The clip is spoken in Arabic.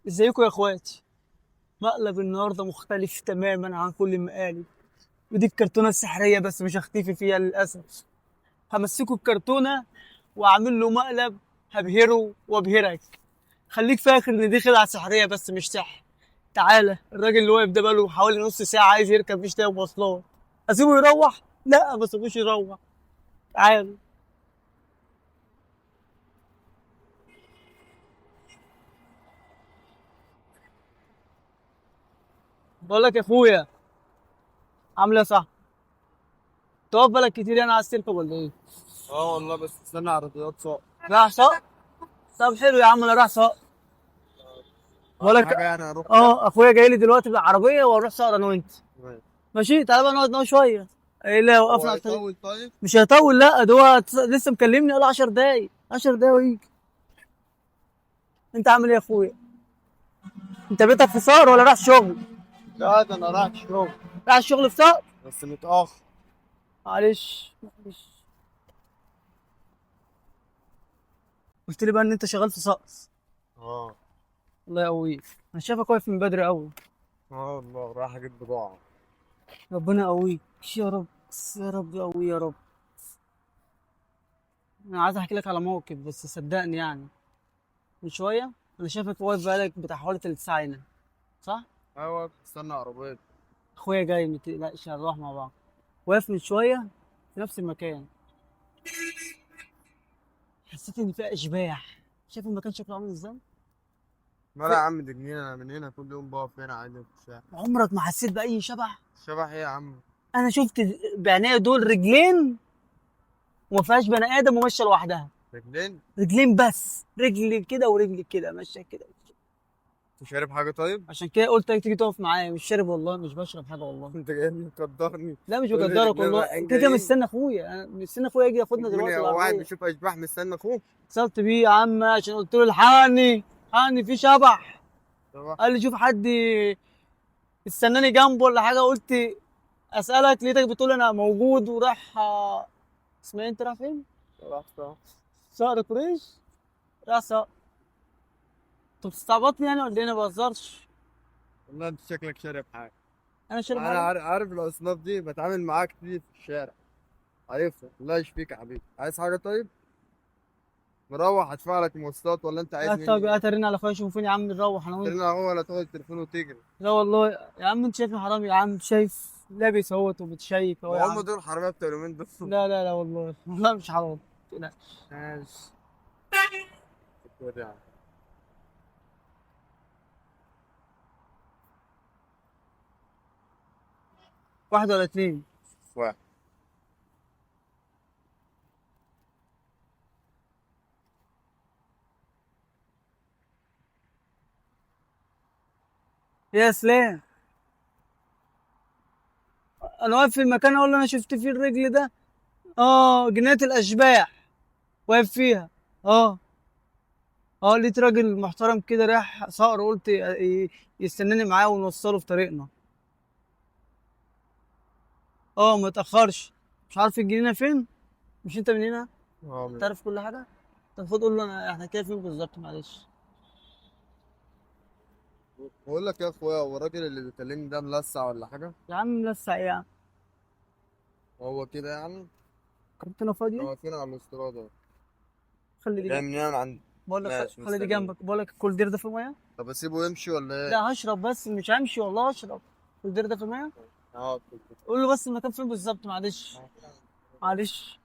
ازيكم يا اخواتي. مقلب النهارده مختلف تماما عن كل المقالب. ودي الكرتونه السحريه بس مش هختفي فيها للاسف. همسكه الكرتونه واعمل له مقلب. هبهره وابهرك. خليك فاكر ان دي خدعه سحريه بس مش سحر. تعالى، الراجل اللي واقف ده بقاله حوالي نص ساعه عايز يركب مش لاقي مواصلات. اسيبه يروح؟ لا، ما اسيبوش يروح. تعالى. بقول لك يا اخويا، عامل ايه يا صاحبي؟ تقف بالك كتير يعني على السلك ولا ايه؟ اه والله، بس استنى عربيات سوق. راح سوق. طب حلو يا عم، انا راح سوق. بقول اهم لك. حاجه يعني اروح فيها. اه، اخويا جاي لي دلوقتي بالعربيه واروح سهره انا وانت. تمام. ماشي، تعالى بقى نقعد شويه. ايه اللي هو وقفنا على الطريق؟ هيطول طيب؟ مش هيطول، لا ده هو لسه مكلمني قال 10 دقايق 10 دقايق ويجي. انت عامل ايه يا اخويا؟ انت بيتك في سهر ولا رايح شغل؟ لا، ده انا رايح شغل رايح الشغل في سهر؟ بس متاخر. معلش معلش. قلت لي بقى ان انت شغال في سهر. اه. الله يقويك. انا شايفك واقف من بدري قوي. اه والله، رايح اجيب بضاعه. ربنا يقويك يا رب. يا رب يقوي يا رب. انا عايز احكي لك على موقف بس صدقني يعني. من شويه انا شايفك واقف بقالك بتاع حوالي 3 ساعة هنا، صح؟ ايوه، استنى عربيات. اخويا جاي، ما تقلقش هنروح مع بعض. واقف من شويه في نفس المكان. حسيت ان في اشباح. شايف المكان شكله عامل ازاي؟ مالها يا عم؟ دي جنينه، انا من هنا كل يوم بقف هنا عادي في الشارع. عمرك ما حسيت باي شبح؟ شبح ايه يا عم؟ انا شفت بعينيا دول رجلين وما فيهاش بني ادم وماشيه لوحدها. رجلين؟ رجلين بس، رجل كده ورجل كده ماشيه كده. انت شارب حاجه طيب؟ عشان كده قلت لك تيجي تقف معايا. مش شارب والله، مش بشرب حاجه والله. انت جاي مقدرني؟ لا مش تقول لي بقدرك رجلين والله. رايحين كده كده جايين؟ مستني اخويا، انا مستني اخويا يجي ياخدنا مين دلوقتي هو؟ واحد بالعربيه. بيشوف اشباح مستنى اخوه؟ اتصلت بيه يا عم عشان قلت له الحقني. الحقني في شبح. شبح؟ قال لي شوف حد استناني جنبه ولا حاجه. قلت اسالك لقيتك بتقول انا موجود وراح اسمها إيه؟ انت رايح فين؟ شبح صح. صقر قريش. راح صقر. انت بتستعبطني يعني ولا ايه؟ انا ما بهزرش. والله انت شكلك شارب حاجه. انا شارب انا حاجه؟ عارف الاصناف دي، بتعامل معاك كتير في الشارع. عارفها، الله يشفيك يا حبيبي. عايز حاجة طيب؟ مروح هدفع لك مواصلات ولا انت عايز هات مني طب ايه؟ هات ارن على اخويا يشوفوا فين يا عم نروح انا وانت. ترن هو ولا تاخد التليفون وتجري؟ لا والله يا عم، انت شايفني حرام يا عم؟ شايف لابس اهوت ومتشيك اهو ما يا هم عم. دول الحرامية بتوع اليومين دول. لا لا لا والله والله مش حرام. لا. ماشي. يعني. 1 ولا 2؟ واحد. يا اسلام، انا واقف في المكان اهو اللي انا شفت فيه الرجل ده. اه، جنينة الاشباح. واقف فيها. اه. اه، لقيت راجل محترم كده رايح صقر. قلت يستناني معاه ونوصله في طريقنا. اه، ما تاخرش. مش عارف الجنينه فين؟ مش انت من هنا؟ اه. تعرف كل حاجه. طب خد قول له احنا كده فين بالظبط معلش. بقول لك يا اخويا، هو الراجل اللي بيكلمني ده ملسع ولا حاجة؟ يا عم لسه ايه يا عم؟ هو كده يعني؟ كارتنا فاضيه. هو فين على الاسترادة؟ خلي دي جاي جنبك. من هنا من عند. بقول لك ماشي، خلي دي مستنيين. جنبك. بقول لك كل دير ده في ميه. طب اسيبه يمشي ولا ايه؟ لا هشرب بس مش همشي والله هشرب. كل دير ده في ميه. اه. قول له بس المكان فين بالظبط معلش. معلش.